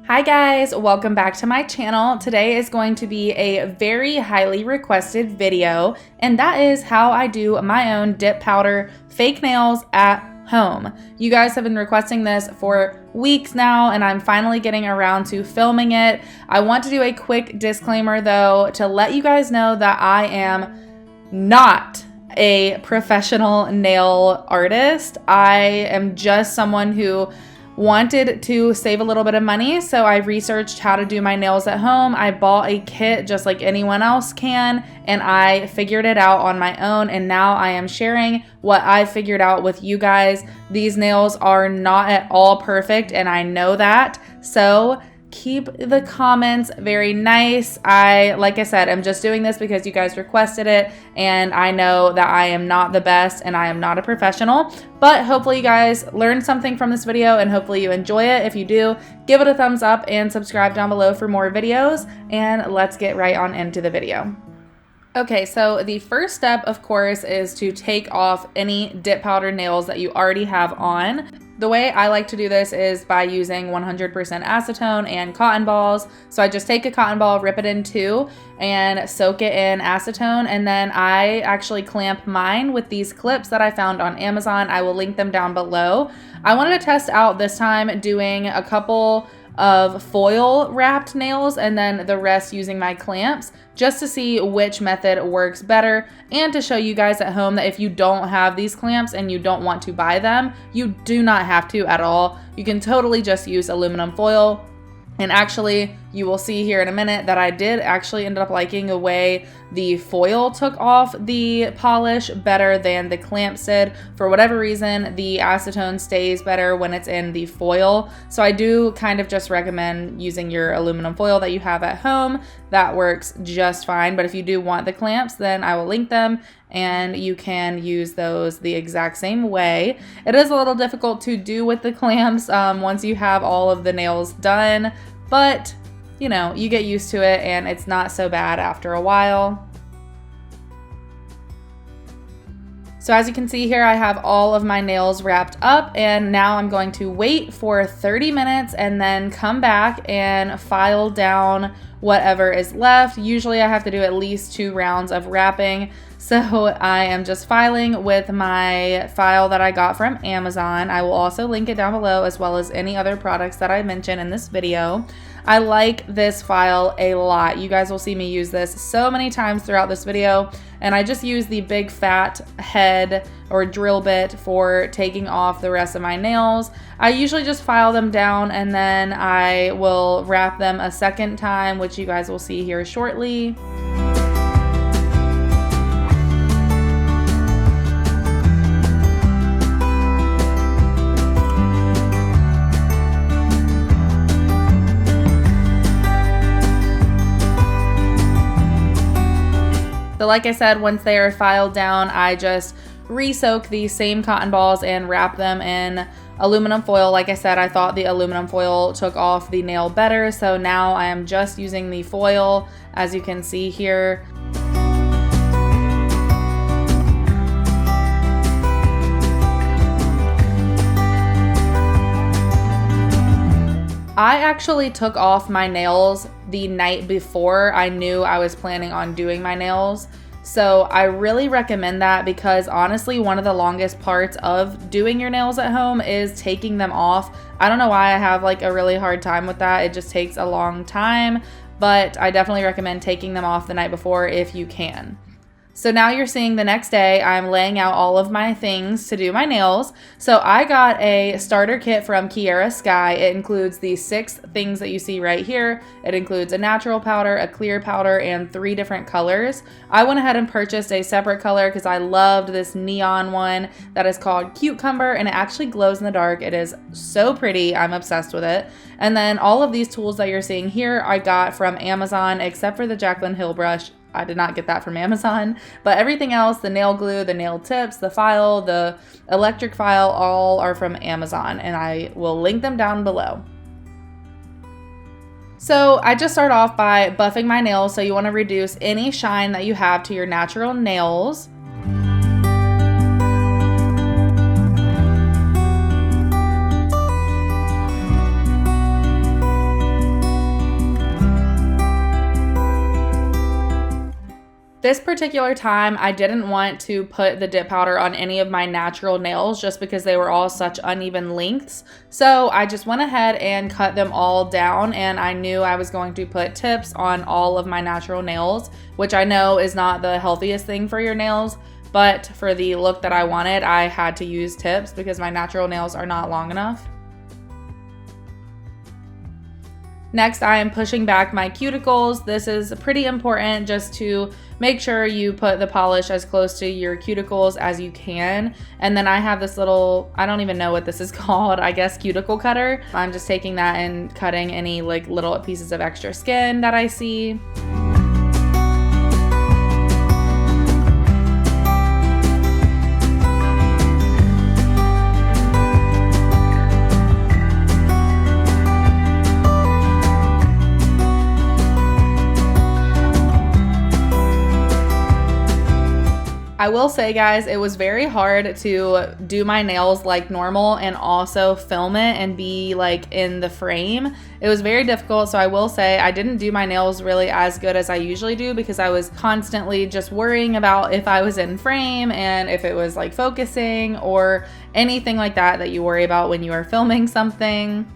Hi guys, welcome back to my channel. Today is going to be a very highly requested video, and that is how I do my own dip powder fake nails at home. You guys have been requesting this for weeks now, and I'm finally getting around to filming it. I want to do a quick disclaimer though to let you guys know that I am not a professional nail artist. I am just someone who wanted to save a little bit of money, so I researched how to do my nails at home. I bought a kit just like anyone else can, and I figured it out on my own, and now I am sharing what I figured out with you guys. These nails are not at all perfect, and I know that, so keep the comments very nice. Like I said, I'm just doing this because you guys requested it, and I know that I am not the best and I am not a professional, but hopefully you guys learned something from this video and hopefully you enjoy it. If you do, give it a thumbs up and subscribe down below for more videos, and let's get right on into the video. Okay, so the first step, of course, is to take off any dip powder nails that you already have on. The way I like to do this is by using 100% acetone and cotton balls. So I just take a cotton ball, rip it in two, and soak it in acetone, and then I actually clamp mine with these clips that I found on Amazon. I will link them down below. I wanted to test out this time doing a couple of foil wrapped nails and then the rest using my clamps, just to see which method works better, and to show you guys at home that if you don't have these clamps and you don't want to buy them, you do not have to at all. You can totally just use aluminum foil. And actually, you will see here in a minute that I did actually end up liking the way the foil took off the polish better than the clamps did. For whatever reason, the acetone stays better when it's in the foil. So I do kind of just recommend using your aluminum foil that you have at home. That works just fine. But if you do want the clamps, then I will link them and you can use those the exact same way. It is a little difficult to do with the clamps once you have all of the nails done, but you know, you get used to it and it's not so bad after a while. So as you can see here, I have all of my nails wrapped up, and now I'm going to wait for 30 minutes and then come back and file down whatever is left. Usually I have to do at least 2 rounds of wrapping. So I am just filing with my file that I got from Amazon. I will also link it down below, as well as any other products that I mention in this video. I like this file a lot. You guys will see me use this so many times throughout this video, and I just use the big fat head or drill bit for taking off the rest of my nails. I usually just file them down and then I will wrap them a second time, which you guys will see here shortly. So like I said, once they are filed down, I just re-soak these same cotton balls and wrap them in aluminum foil. Like I said, I thought the aluminum foil took off the nail better, so now I am just using the foil, as you can see here. I actually took off my nails the night before I knew I was planning on doing my nails. So I really recommend that, because honestly, one of the longest parts of doing your nails at home is taking them off. I don't know why I have like a really hard time with that. It just takes a long time, but I definitely recommend taking them off the night before if you can. So now you're seeing the next day, I'm laying out all of my things to do my nails. So I got a starter kit from Kiara Sky. It includes the 6 things that you see right here. It includes a natural powder, a clear powder, and 3 different colors. I went ahead and purchased a separate color because I loved this neon one that is called Cucumber, and it actually glows in the dark. It is so pretty. I'm obsessed with it. And then all of these tools that you're seeing here I got from Amazon, except for the Jaclyn Hill brush. I did not get that from Amazon, but everything else, the nail glue, the nail tips, the file, the electric file, all are from Amazon, and I will link them down below. So I just start off by buffing my nails, so you want to reduce any shine that you have to your natural nails. This particular time, I didn't want to put the dip powder on any of my natural nails just because they were all such uneven lengths. So I just went ahead and cut them all down, and I knew I was going to put tips on all of my natural nails, which I know is not the healthiest thing for your nails, but for the look that I wanted, I had to use tips because my natural nails are not long enough. Next, I am pushing back my cuticles. This is pretty important just to make sure you put the polish as close to your cuticles as you can. And then I have this little, I don't even know what this is called, I guess cuticle cutter. I'm just taking that and cutting any like little pieces of extra skin that I see. I will say, guys, it was very hard to do my nails like normal and also film it and be like in the frame. It was very difficult, so I will say I didn't do my nails really as good as I usually do because I was constantly just worrying about if I was in frame and if it was like focusing or anything like that that you worry about when you are filming something.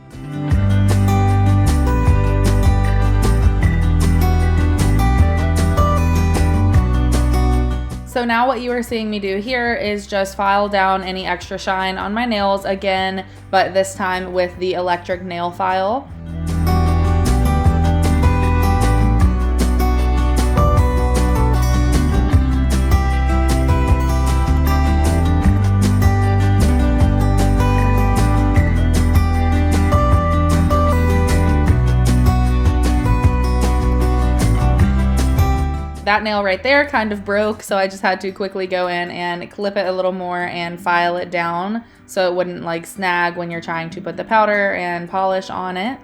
So now what you are seeing me do here is just file down any extra shine on my nails again, but this time with the electric nail file. That nail right there kind of broke, so I just had to quickly go in and clip it a little more and file it down so it wouldn't like snag when you're trying to put the powder and polish on it.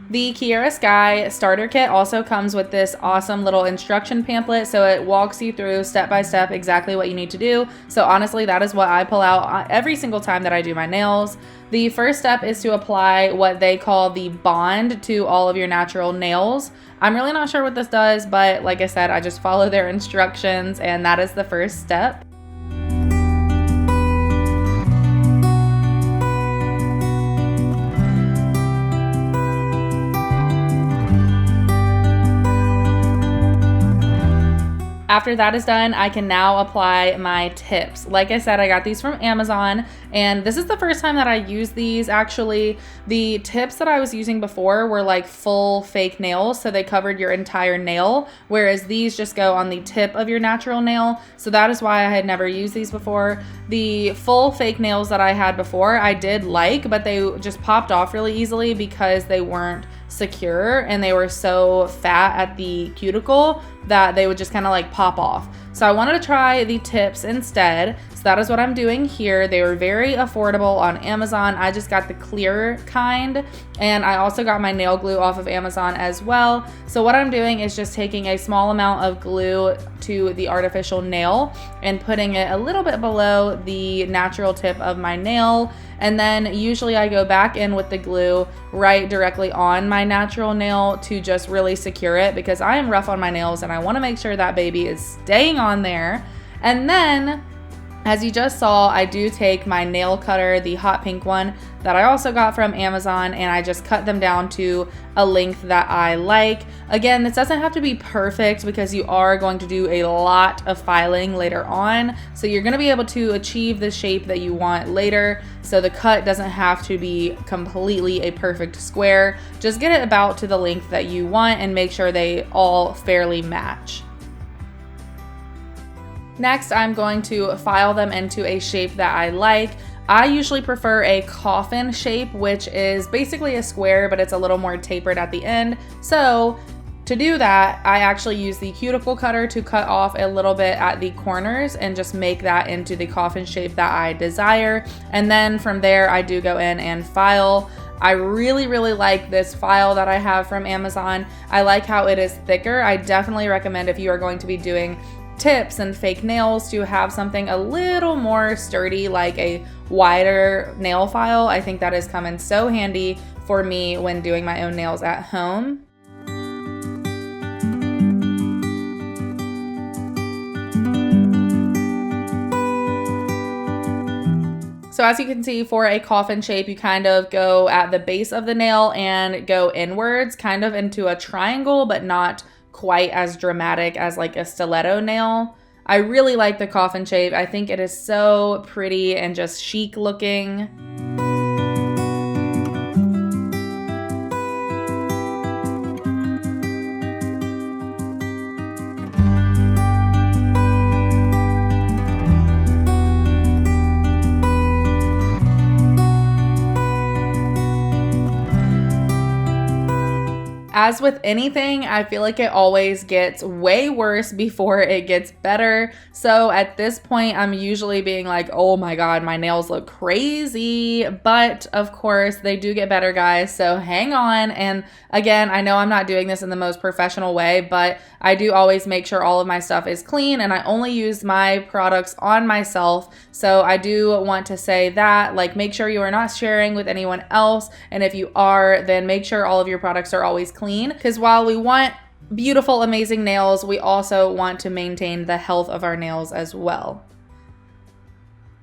The Kiara Sky starter kit also comes with this awesome little instruction pamphlet, so it walks you through step by step exactly what you need to do. So honestly, that is what I pull out every single time that I do my nails. The first step is to apply what they call the bond to all of your natural nails. I'm really not sure what this does, but like I said, I just follow their instructions, and that is the first step. After that is done, I can now apply my tips. Like I said, I got these from Amazon, and this is the first time that I use these actually. The tips that I was using before were like full fake nails, so they covered your entire nail, whereas these just go on the tip of your natural nail. So that is why I had never used these before. The full fake nails that I had before, I did like, but they just popped off really easily because they weren't secure and they were so fat at the cuticle that they would just kind of like pop off. So I wanted to try the tips instead. So that is what I'm doing here. They were very affordable on Amazon. I just got the clear kind, and I also got my nail glue off of Amazon as well. So what I'm doing is just taking a small amount of glue to the artificial nail and putting it a little bit below the natural tip of my nail. And then usually I go back in with the glue right directly on my natural nail to just really secure it, because I am rough on my nails and I want to make sure that baby is staying on there. And then, as you just saw, I do take my nail cutter, the hot pink one that I also got from Amazon, and I just cut them down to a length that I like. Again, this doesn't have to be perfect because you are going to do a lot of filing later on. So you're going to be able to achieve the shape that you want later. So the cut doesn't have to be completely a perfect square. Just get it about to the length that you want and make sure they all fairly match. Next, I'm going to file them into a shape that I like. I usually prefer a coffin shape, which is basically a square, but it's a little more tapered at the end. So to do that, I actually use the cuticle cutter to cut off a little bit at the corners and just make that into the coffin shape that I desire. And then from there, I do go in and file. I really like this file that I have from Amazon. I like how it is thicker. I definitely recommend, if you are going to be doing tips and fake nails, to have something a little more sturdy, like a wider nail file. I think that is coming so handy for me when doing my own nails at home. So as you can see, for a coffin shape, you kind of go at the base of the nail and go inwards, kind of into a triangle, but not quite as dramatic as like a stiletto nail. I really like the coffin shape. I think it is so pretty and just chic looking. As with anything, I feel like it always gets way worse before it gets better. So at this point, I'm usually being like, oh my God, my nails look crazy. But of course, they do get better, guys. So hang on. And again, I know I'm not doing this in the most professional way, but I do always make sure all of my stuff is clean and I only use my products on myself. So I do want to say that, like, make sure you are not sharing with anyone else. And if you are, then make sure all of your products are always clean. Because while we want beautiful, amazing nails, we also want to maintain the health of our nails as well.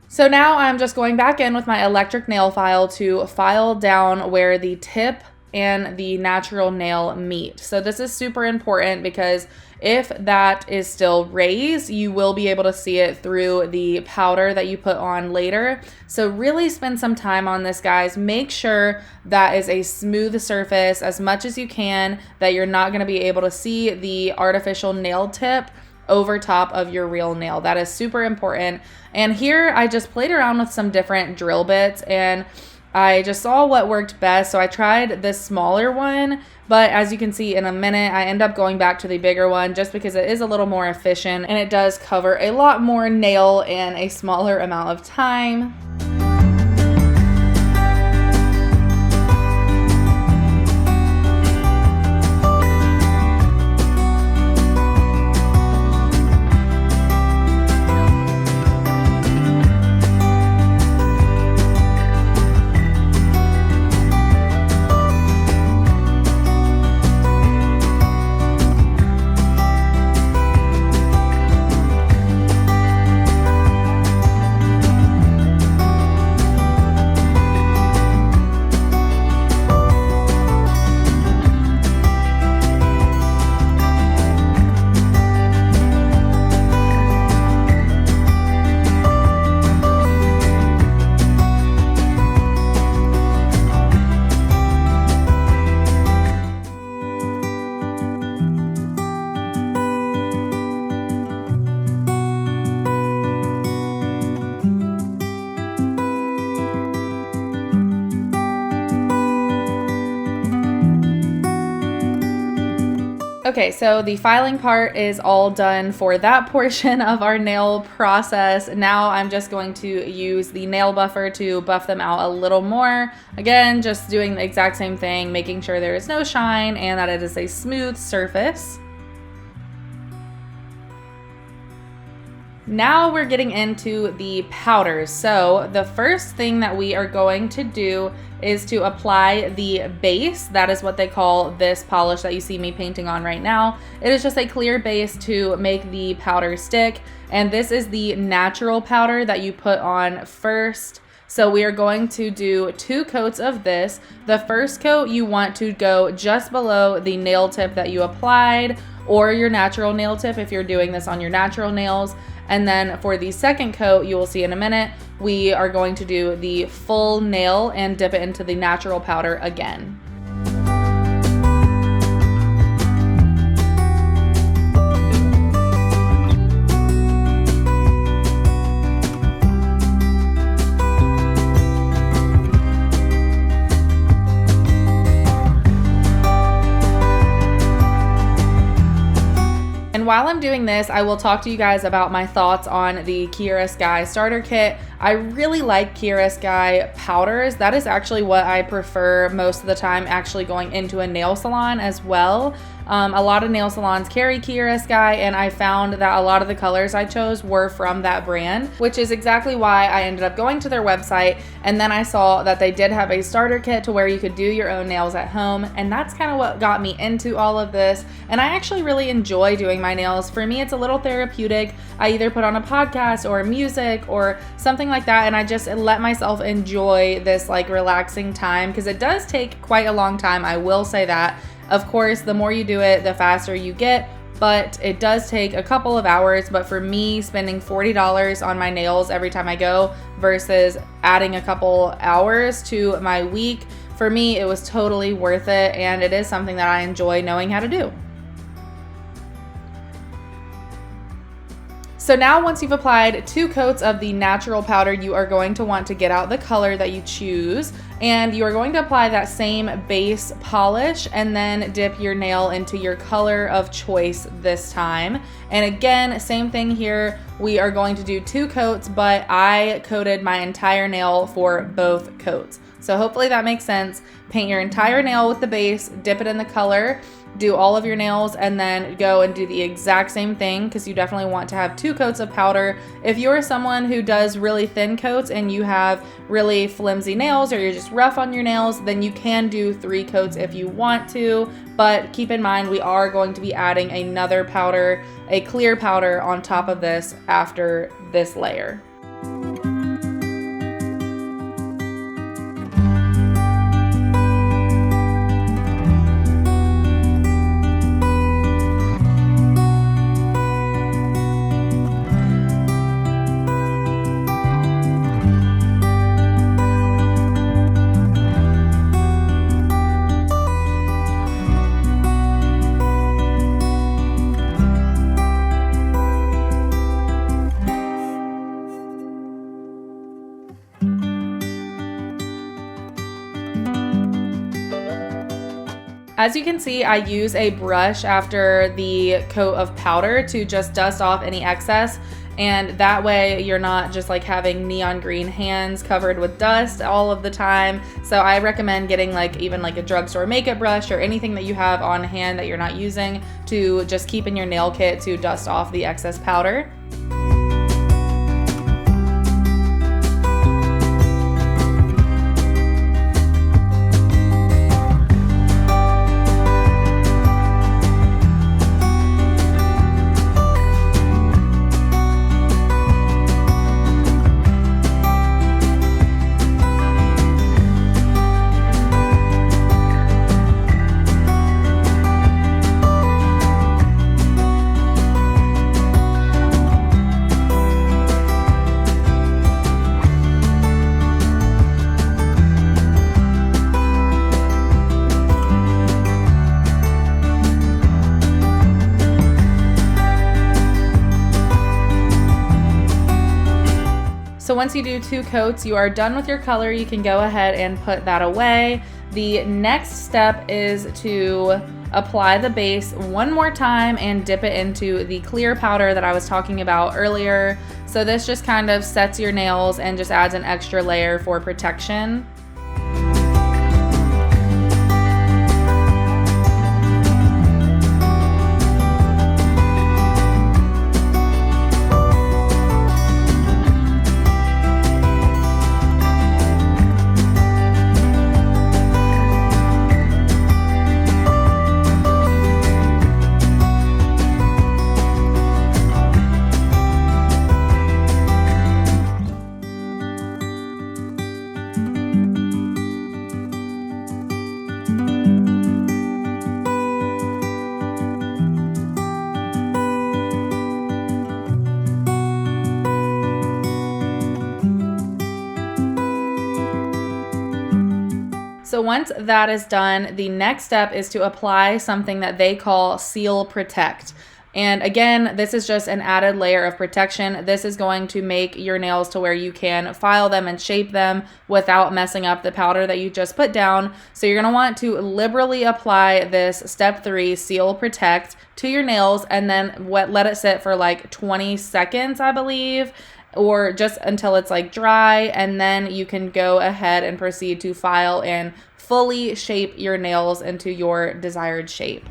So now I'm just going back in with my electric nail file to file down where the tip and the natural nail meet. So this is super important because if that is still raised, you will be able to see it through the powder that you put on later. So really spend some time on this, guys. Make sure that is a smooth surface as much as you can, that you're not gonna be able to see the artificial nail tip over top of your real nail. That is super important. And here I just played around with some different drill bits and I just saw what worked best, so I tried this smaller one, but as you can see in a minute, I end up going back to the bigger one just because it is a little more efficient and it does cover a lot more nail in a smaller amount of time. Okay, so the filing part is all done for that portion of our nail process. Now I'm just going to use the nail buffer to buff them out a little more. Again, just doing the exact same thing, making sure there is no shine and that it is a smooth surface. Now we're getting into the powders. So the first thing that we are going to do is to apply the base. That is what they call this polish that you see me painting on right now. It is just a clear base to make the powder stick. And this is the natural powder that you put on first. So we are going to do 2 coats of this. The first coat you want to go just below the nail tip that you applied, or your natural nail tip if you're doing this on your natural nails. And then for the second coat, you will see in a minute, we are going to do the full nail and dip it into the natural powder again. And while I'm doing this, I will talk to you guys about my thoughts on the Kiara Sky starter kit. I really like Kiara Sky powders. That is actually what I prefer most of the time, actually going into a nail salon as well. A lot of nail salons carry Kiara Sky, and I found that a lot of the colors I chose were from that brand, which is exactly why I ended up going to their website. And then I saw that they did have a starter kit to where you could do your own nails at home, and that's kind of what got me into all of this. And I actually really enjoy doing my nails. For me, it's a little therapeutic. I either put on a podcast or music or something like that, and I just let myself enjoy this like relaxing time, because it does take quite a long time, I will say that. Of course, the more you do it, the faster you get, but it does take a couple of hours. But for me, spending $40 on my nails every time I go versus adding a couple hours to my week, for me, it was totally worth it, and it is something that I enjoy knowing how to do. So now once you've applied 2 coats of the natural powder, you are going to want to get out the color that you choose, and you are going to apply that same base polish and then dip your nail into your color of choice this time. And again, same thing here. We are going to do 2 coats, but I coated my entire nail for both coats. So hopefully that makes sense. Paint your entire nail with the base, dip it in the color, do all of your nails, and then go and do the exact same thing, because you definitely want to have 2 coats of powder. If you're someone who does really thin coats and you have really flimsy nails, or you're just rough on your nails, then you can do 3 coats if you want to. But keep in mind, we are going to be adding another powder, a clear powder, on top of this after this layer. As you can see, I use a brush after the coat of powder to just dust off any excess, and that way you're not just like having neon green hands covered with dust all of the time. So I recommend getting like even like a drugstore makeup brush or anything that you have on hand that you're not using to just keep in your nail kit to dust off the excess powder. So once you do 2 coats, you are done with your color. You can go ahead and put that away. The next step is to apply the base one more time and dip it into the clear powder that I was talking about earlier. So this just kind of sets your nails and just adds an extra layer for protection. So once that is done, the next step is to apply something that they call Seal Protect. And again, this is just an added layer of protection. This is going to make your nails to where you can file them and shape them without messing up the powder that you just put down. So you're going to want to liberally apply this step 3 Seal Protect to your nails, and then let it sit for like 20 seconds, I believe, or just until it's like dry, and then you can go ahead and proceed to file and fully shape your nails into your desired shape.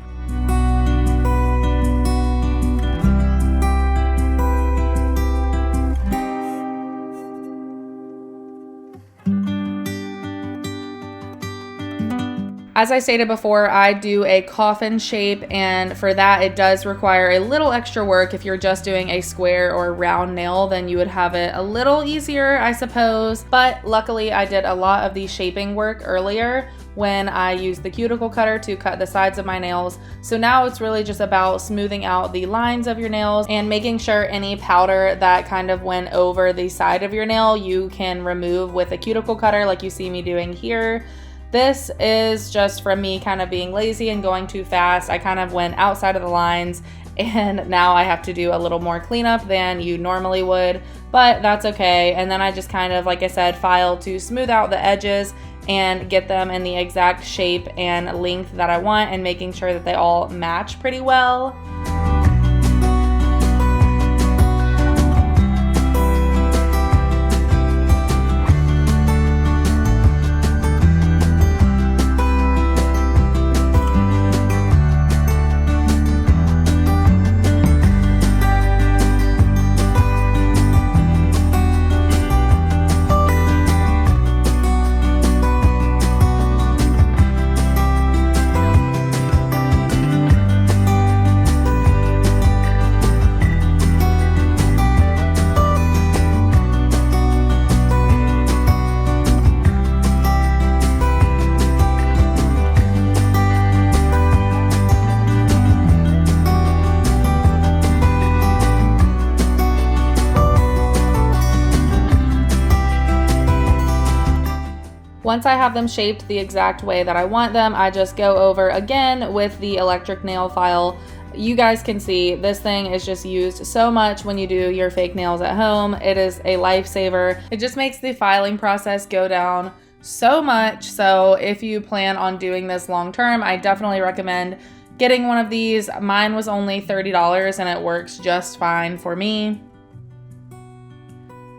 As I stated before, I do a coffin shape, and for that it does require a little extra work. If you're just doing a square or round nail, then you would have it a little easier, I suppose. But luckily I did a lot of the shaping work earlier when I used the cuticle cutter to cut the sides of my nails. So now it's really just about smoothing out the lines of your nails and making sure any powder that kind of went over the side of your nail you can remove with a cuticle cutter like you see me doing here. This is just from me kind of being lazy and going too fast. I kind of went outside of the lines, and now I have to do a little more cleanup than you normally would, but that's okay. And then I just kind of, like I said, file to smooth out the edges and get them in the exact shape and length that I want, and making sure that they all match pretty well. Once I have them shaped the exact way that I want them, I just go over again with the electric nail file. You guys can see this thing is just used so much when you do your fake nails at home. It is a lifesaver. It just makes the filing process go down so much. So if you plan on doing this long term, I definitely recommend getting one of these. Mine was only $30 and it works just fine for me.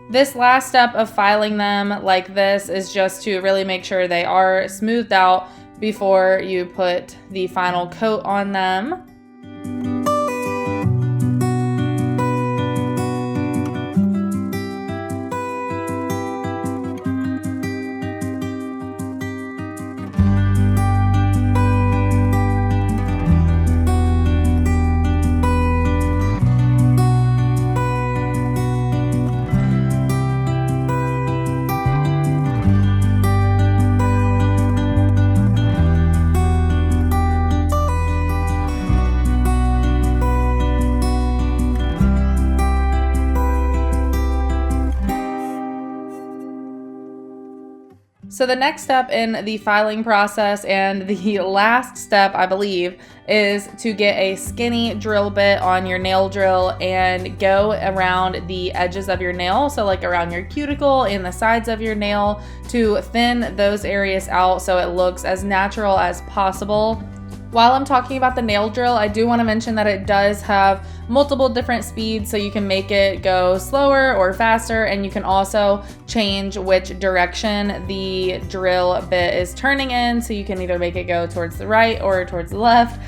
This last step of filing them like this is just to really make sure they are smoothed out before you put the final coat on them. So the next step in the filing process, and the last step I believe, is to get a skinny drill bit on your nail drill and go around the edges of your nail, so like around your cuticle and the sides of your nail, to thin those areas out so it looks as natural as possible. While I'm talking about the nail drill, I do want to mention that it does have multiple different speeds, so you can make it go slower or faster, and you can also change which direction the drill bit is turning in, so you can either make it go towards the right or towards the left.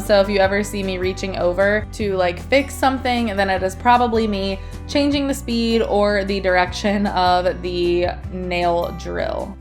So if you ever see me reaching over to like fix something, then it is probably me changing the speed or the direction of the nail drill.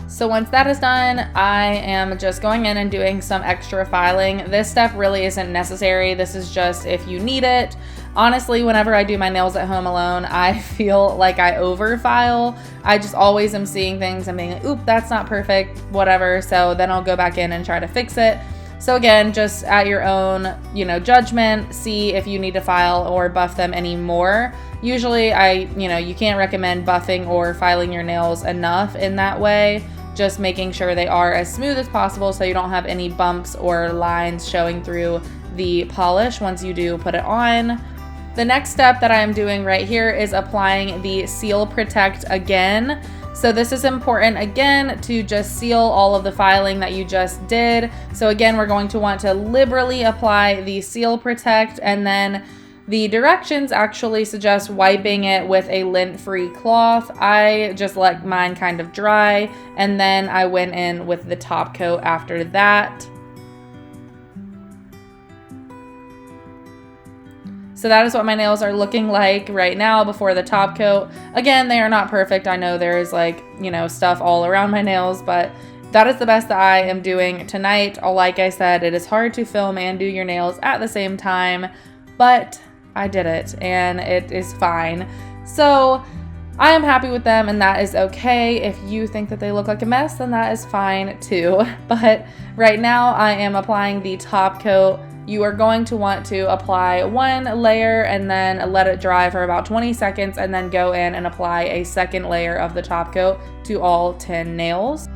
So once that is done, I am just going in and doing some extra filing. This step really isn't necessary. This is just if you need it. Honestly, whenever I do my nails at home alone, I feel like I overfile. I just always am seeing things and being like, oop, that's not perfect, whatever. So then I'll go back in and try to fix it. So again, just at your own, judgment, see if you need to file or buff them anymore. Usually you can't recommend buffing or filing your nails enough in that way. Just making sure they are as smooth as possible so you don't have any bumps or lines showing through the polish once you do put it on. The next step that I'm doing right here is applying the Seal Protect again. So this is important again to just seal all of the filing that you just did. So again, we're going to want to liberally apply the Seal Protect, and then The directions actually suggest wiping it with a lint-free cloth. I just let mine kind of dry, and then I went in with the top coat after that. So that is what my nails are looking like right now before the top coat. Again, they are not perfect. I know there is like, stuff all around my nails, but that is the best that I am doing tonight. Like I said, it is hard to film and do your nails at the same time, but I did it and it is fine. So I am happy with them, and that is okay. If you think that they look like a mess, then that is fine too. But right now I am applying the top coat. You are going to want to apply one layer and then let it dry for about 20 seconds and then go in and apply a second layer of the top coat to all 10 nails.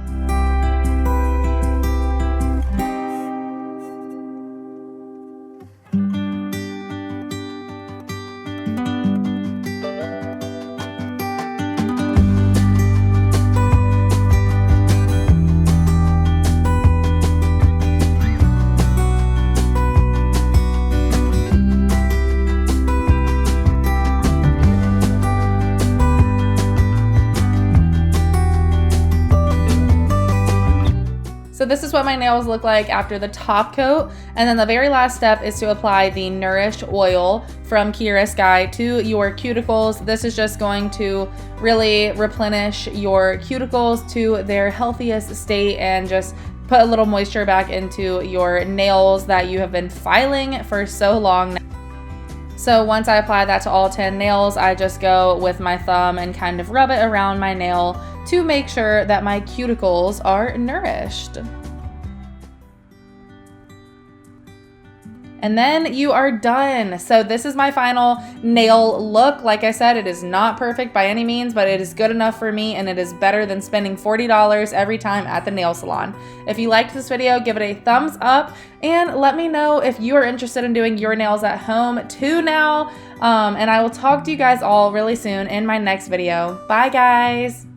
So this is what my nails look like after the top coat. And then the very last step is to apply the Nourish oil from Kiara Sky to your cuticles. This is just going to really replenish your cuticles to their healthiest state and just put a little moisture back into your nails that you have been filing for so long. So once I apply that to all 10 nails, I just go with my thumb and kind of rub it around my nail to make sure that my cuticles are nourished. And then you are done. So this is my final nail look. Like I said, it is not perfect by any means, but it is good enough for me, and it is better than spending $40 every time at the nail salon. If you liked this video, give it a thumbs up and let me know if you are interested in doing your nails at home too now. And I will talk to you guys all really soon in my next video. Bye guys.